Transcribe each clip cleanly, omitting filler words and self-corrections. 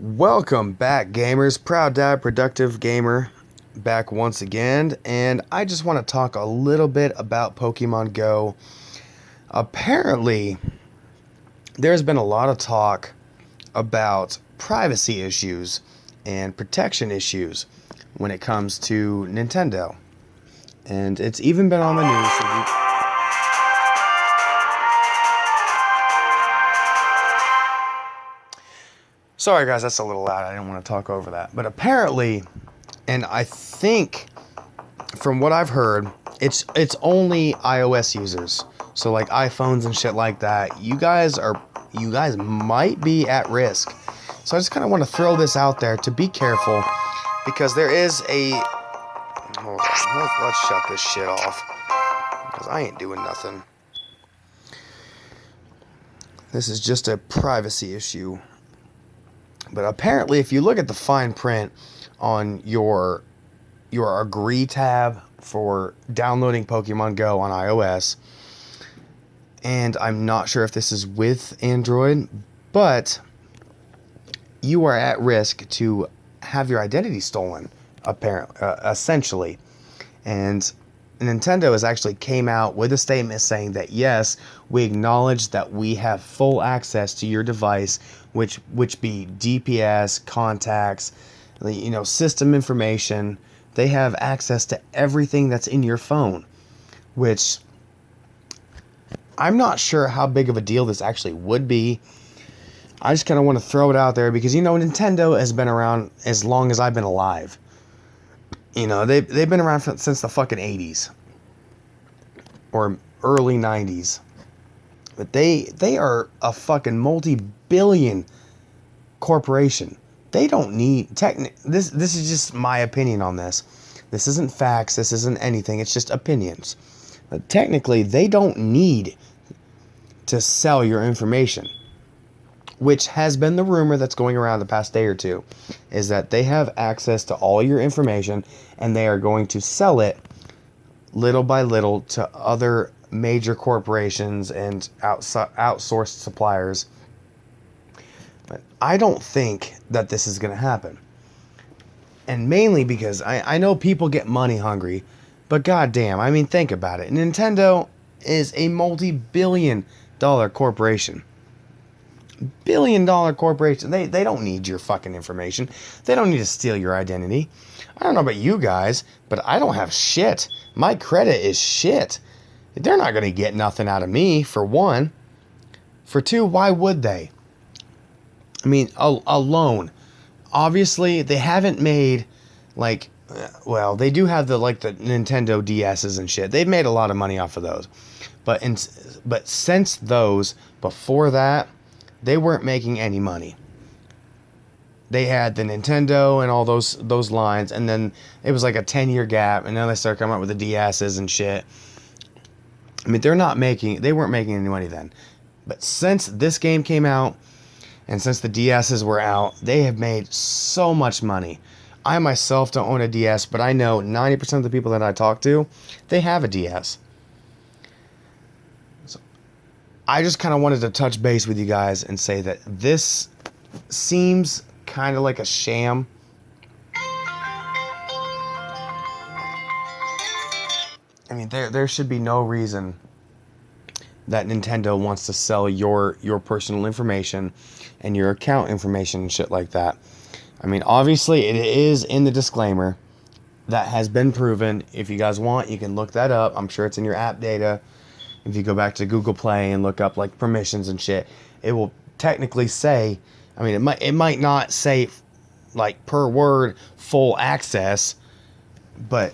Welcome back, gamers. Proud Dad, Productive Gamer, back once again, and I just want to talk a little bit about Pokemon Go. Apparently, there's been a lot of talk about privacy issues and protection issues when it comes to Nintendo, and it's even been on the news. Sorry guys, that's a little loud. I didn't want to talk over that. But apparently, and I think from what I've heard, it's only iOS users. So like iPhones and shit like that. You guys might be at risk. So I just kind of want to throw this out there to be careful, because there is a hold on, let's shut this shit off, because I ain't doing nothing. This is just a privacy issue. But apparently, if you look at the fine print on your Agree tab for downloading Pokemon Go on iOS, and I'm not sure if this is with Android, but you are at risk to have your identity stolen, essentially. And Nintendo has actually came out with a statement saying that yes, we acknowledge that we have full access to your device, which be DPS, contacts, system information. They have access to everything that's in your phone, which I'm not sure how big of a deal this actually would be. I just kind of want to throw it out there because, Nintendo has been around as long as I've been alive. They've been around since the fucking 80s or early 90s. But they are a fucking multi-billion corporation. They don't need this is just my opinion on this. This isn't facts, this isn't anything, it's just opinions. But technically, they don't need to sell your information, which has been the rumor that's going around the past day or two, is that they have access to all your information and they are going to sell it little by little to other major corporations and outsourced suppliers. But I don't think that this is going to happen. And mainly because I know people get money hungry, but goddamn, think about it. Nintendo is a multi-billion-dollar corporation. Billion-dollar corporation. They don't need your fucking information. They don't need to steal your identity. I don't know about you guys, but I don't have shit. My credit is shit. They're not going to get nothing out of me, for one. For two, why would they? A loan. Obviously, they haven't made, they do have the Nintendo DSs and shit. They've made a lot of money off of those. But since those, before that, they weren't making any money. They had the Nintendo and all those lines, and then it was like a 10-year gap, and then they started coming up with the DSs and shit. They weren't making any money then. But since this game came out, and since the DSs were out, they have made so much money. I myself don't own a DS, but I know 90% of the people that I talk to, they have a DS. So I just kind of wanted to touch base with you guys and say that this seems kind of like a sham. There should be no reason that Nintendo wants to sell your personal information and your account information and shit like that. Obviously it is in the disclaimer that has been proven. If you guys want, you can look that up. I'm sure it's in your app data. If you go back to Google Play and look up permissions and shit, it will technically say, it might not say per word full access, but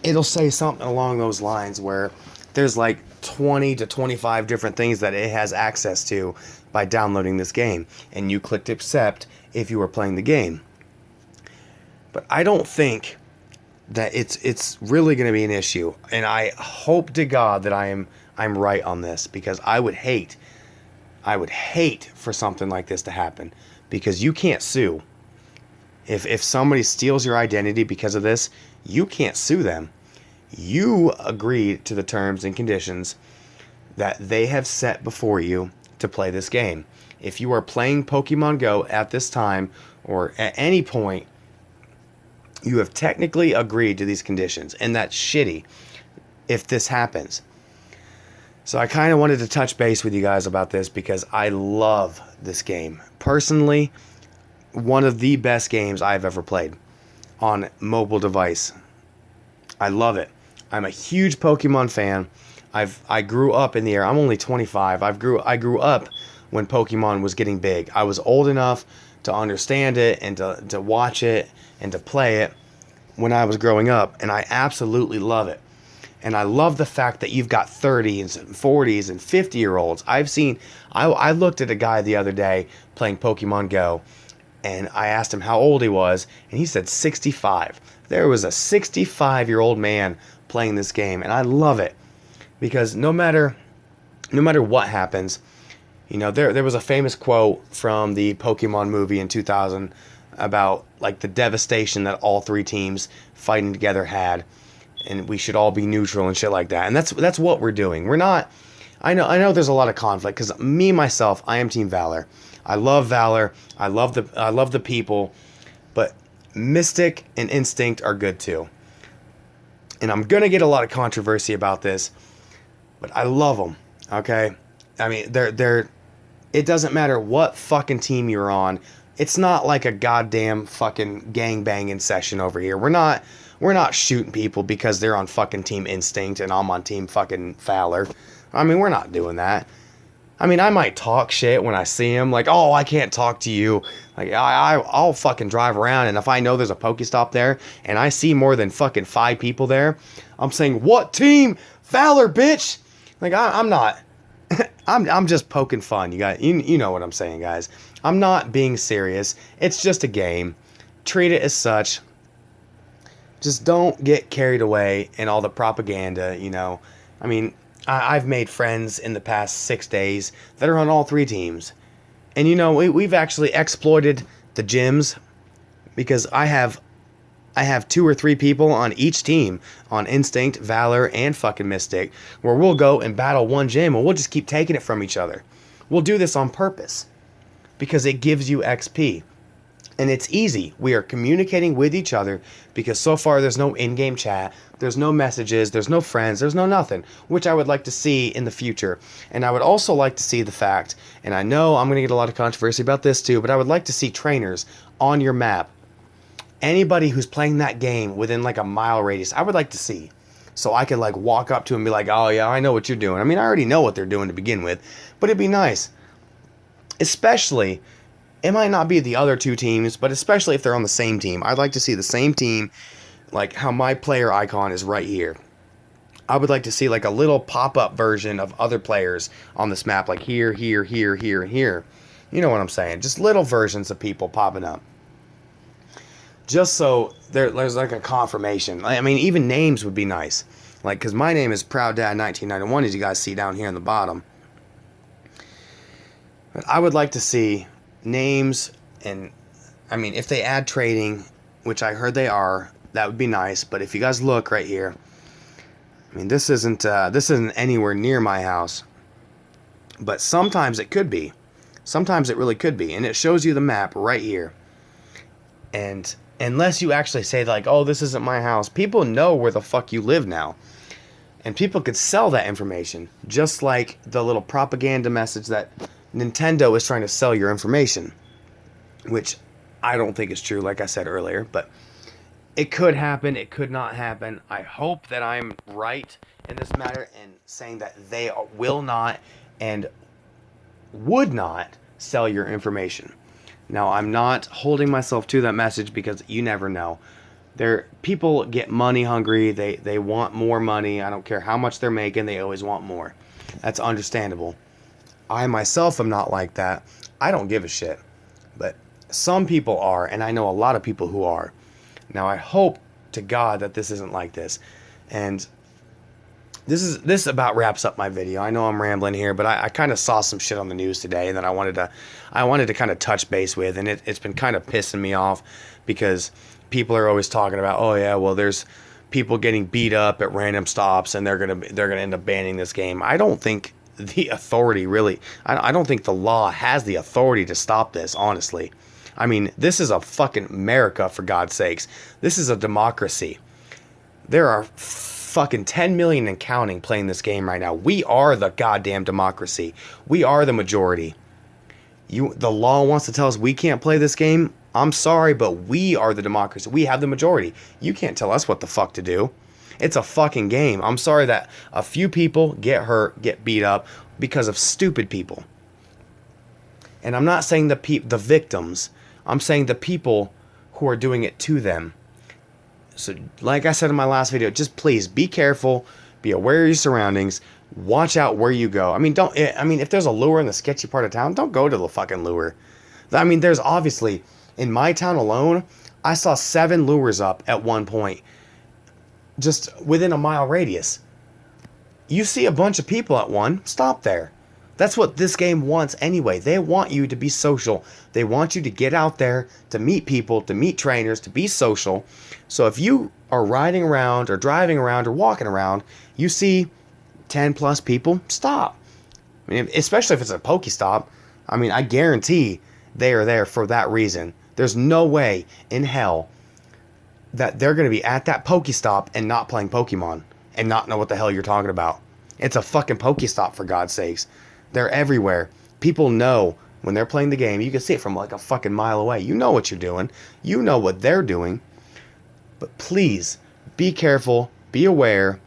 it'll say something along those lines where there's 20 to 25 different things that it has access to by downloading this game, and you clicked accept if you were playing the game. But I don't think that it's really going to be an issue, and I hope to God that I'm right on this, because I would hate for something like this to happen, because you can't sue. If somebody steals your identity because of this, you can't sue them. You agreed to the terms and conditions that they have set before you to play this game. if you are playing Pokemon Go at this time or at any point, you have technically agreed to these conditions, and that's shitty if this happens. So I kind of wanted to touch base with you guys about this because I love this game. Personally, one of the best games I've ever played on mobile device. I love it. I'm a huge Pokemon fan. I grew up in the era. I'm only 25. I grew up when Pokemon was getting big. I was old enough to understand it and to watch it and to play it when I was growing up, and I absolutely love it. And I love the fact that you've got 30s and 40s and 50-year-olds. I looked at a guy the other day playing Pokemon Go, and I asked him how old he was, and he said 65. There was a 65-year-old man playing this game, and I love it because no matter what happens, you know, there was a famous quote from the Pokemon movie in 2000 about like the devastation that all three teams fighting together had, and we should all be neutral and shit like that. And that's what we're doing. We're not. I know there's a lot of conflict because me myself, I am Team Valor. I love Valor. I love the people, but Mystic and Instinct are good too. And I'm gonna get a lot of controversy about this, but I love them. Okay, I mean they're. It doesn't matter what fucking team you're on. It's not like a goddamn fucking gangbanging session over here. We're not shooting people because they're on fucking Team Instinct and I'm on Team fucking Valor. I mean, we're not doing that. I mean, I might talk shit when I see him, like, oh, I can't talk to you. Like, I'll fucking drive around, and if I know there's a Pokestop there, and I see more than fucking 5 people there, I'm saying, what team? Valor, bitch! Like, I'm not. I'm just poking fun. You guys, you know what I'm saying, guys. I'm not being serious. It's just a game. Treat it as such. Just don't get carried away in all the propaganda, you know. I mean, I've made friends in the past 6 days that are on all 3 teams. And, you know, we've actually exploited the gyms because I have 2 or 3 people on each team on Instinct, Valor, and fucking Mystic where we'll go and battle one gym and we'll just keep taking it from each other. We'll do this on purpose because it gives you XP. And it's easy. We are communicating with each other because so far there's no in-game chat, there's no messages, there's no friends, there's no nothing, which I would like to see in the future. And I would also like to see the fact, and I know I'm going to get a lot of controversy about this too, but I would like to see trainers on your map. Anybody who's playing that game within like a mile radius, I would like to see. So I could like walk up to them and be like, oh yeah, I know what you're doing. I mean, I already know what they're doing to begin with, but it'd be nice. Especially, it might not be the other 2 teams, but especially if they're on the same team. I'd like to see the same team, like how my player icon is right here. I would like to see like a little pop-up version of other players on this map, like here, here, here, here, and here. You know what I'm saying? Just little versions of people popping up. Just so there's like a confirmation. I mean, even names would be nice. Like, because my name is Proud Dad 1991, as you guys see down here in the bottom. But I would like to see names, and I mean, if they add trading, which I heard they are, that would be nice. But if you guys look right here, I mean, this isn't anywhere near my house, but sometimes it could be. Sometimes it really could be, and it shows you the map right here. And unless you actually say like, oh, this isn't my house, people know where the fuck you live now. And people could sell that information, just like the little propaganda message that Nintendo is trying to sell your information, which I don't think is true, like I said earlier, but it could happen, it could not happen. I hope that I'm right in this matter in saying that they will not and would not sell your information. Now, I'm not holding myself to that message because you never know. People get money hungry. They want more money. I don't care how much they're making. They always want more. That's understandable. I myself am not like that. I don't give a shit. But some people are, and I know a lot of people who are. Now, I hope to God that this isn't like this. And this about wraps up my video. I know I'm rambling here, but I kind of saw some shit on the news today that I wanted to kind of touch base with, and it's been kind of pissing me off because people are always talking about, oh yeah, well there's people getting beat up at random stops and they're gonna end up banning this game. I don't think the authority really. I don't think the law has the authority to stop this, honestly. I mean, this is a fucking America, for God's sakes. This is a democracy. There are fucking 10 million and counting playing this game right now. We are the goddamn democracy. We are the majority. The law wants to tell us we can't play this game. I'm sorry, but we are the democracy. We have the majority. You can't tell us what the fuck to do. It's a fucking game. I'm sorry that a few people get hurt, get beat up because of stupid people. And I'm not saying the victims. I'm saying the people who are doing it to them. So like I said in my last video, just please be careful, be aware of your surroundings, watch out where you go. I mean, if there's a lure in the sketchy part of town, don't go to the fucking lure. I mean, there's obviously, in my town alone, I saw 7 lures up at one point, just within a mile radius. You see a bunch of people at one, stop there. That's what this game wants anyway. They want you to be social. They want you to get out there, to meet people, to meet trainers, to be social. So if you are riding around or driving around or walking around, you see 10 plus people, stop. I mean, especially if it's a Pokestop. I mean, I guarantee they are there for that reason. There's no way in hell that they're going to be at that Pokestop and not playing Pokemon and not know what the hell you're talking about. It's a fucking Pokestop, for God's sakes. They're everywhere. People know when they're playing the game. You can see it from like a fucking mile away. You know what you're doing. You know what they're doing. But please, be careful, be aware,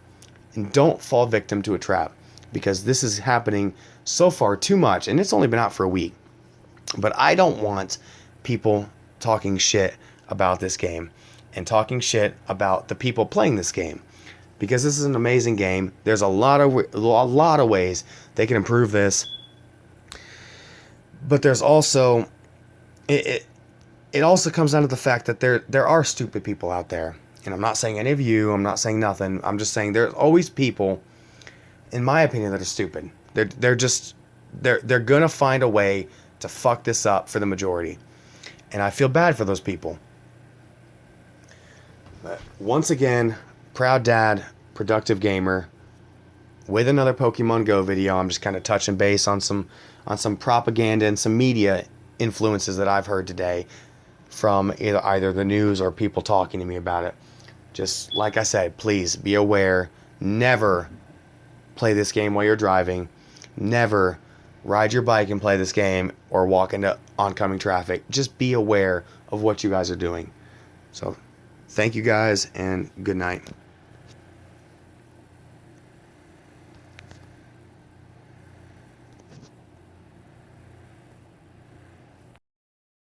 and don't fall victim to a trap. Because this is happening so far too much, and it's only been out for a week. But I don't want people talking shit about this game and talking shit about the people playing this game, because this is an amazing game. There's a lot of ways they can improve this, but there's also it also comes down to the fact that there are stupid people out there, and I'm not saying any of you. I'm not saying nothing. I'm just saying there's always people, in my opinion, that are stupid. They're gonna find a way to fuck this up for the majority, and I feel bad for those people. But once again, proud dad, productive gamer, with another Pokemon Go video. I'm just kind of touching base on some propaganda and some media influences that I've heard today from either the news or people talking to me about it. Just like I said, please be aware. Never play this game while you're driving. Never ride your bike and play this game or walk into oncoming traffic. Just be aware of what you guys are doing. So thank you guys, and good night.